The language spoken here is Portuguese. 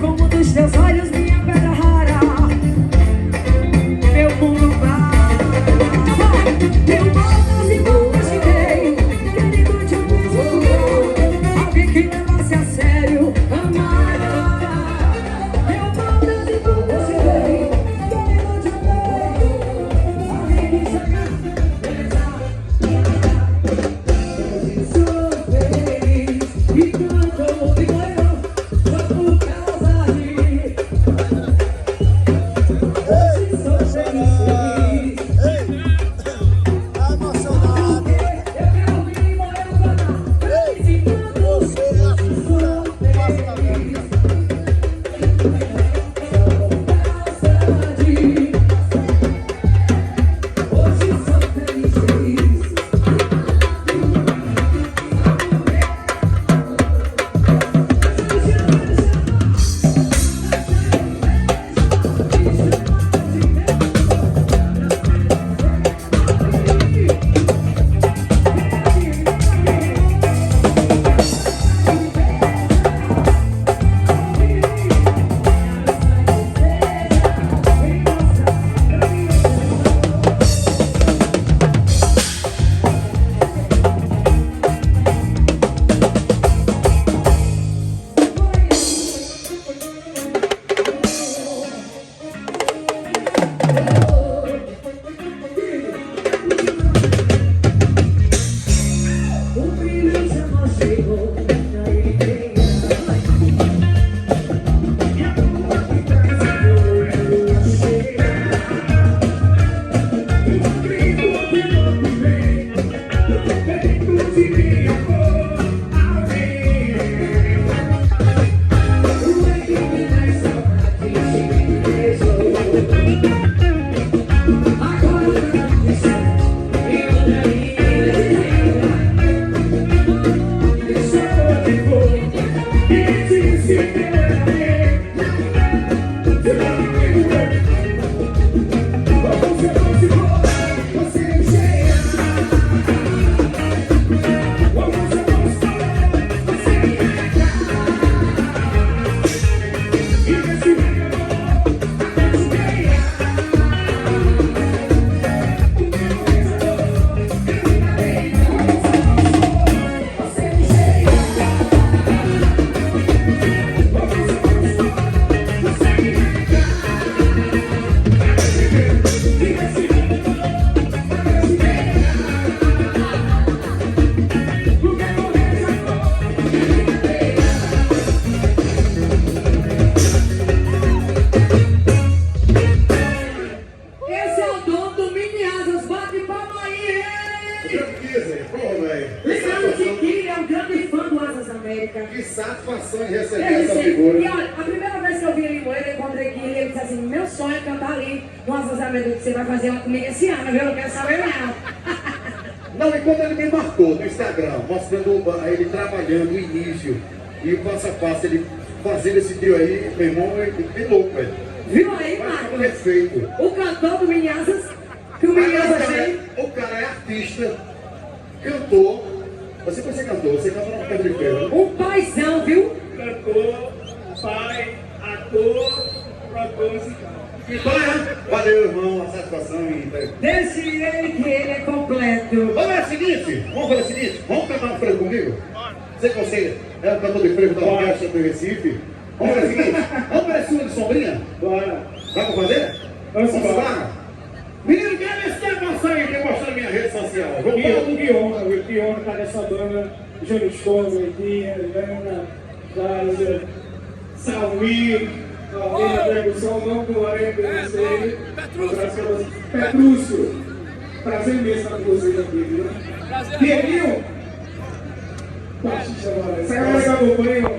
Como dos teus olhos, minha pedra rara. Meu mundo hein? Nossa, sabe que você vai fazer uma comigo esse ano, viu? Eu não quero saber não. Não, e quando ele me marcou no Instagram, mostrando ele trabalhando o início e o passo a passo, ele fazendo esse trio aí, meu irmão, é louco, velho. Viu aí, Mas Marcos? perfeito. O cantor do Minhasas, que o Minhasas tem. O cara é artista, cantor. Você pode ser cantor, você canta na Pedra de Pedra. Um paizão, viu? Cantor, pai, ator, produtor musical. Então valeu, irmão, a satisfação e... Desse ele que ele é completo. Vamos fazer o seguinte, vamos cantar um frevo comigo? Você consegue? É o cantor de frevo da orquestra do Recife? Vamos fazer o seguinte, vamos para cima de sombrinha? Bora. Dá pra fazer? Vamos embora. Menino, quero ver se tem a passagem aqui mostrar na minha rede social. O que honra tá nessa banda, Júnior Escola, Guia, Lana, Dália, Salmir, Almeida, percussão, não com a areia, Petrúcio. Prazer mesmo estar com vocês aqui, viu? Pierinho! Essa galera que acompanha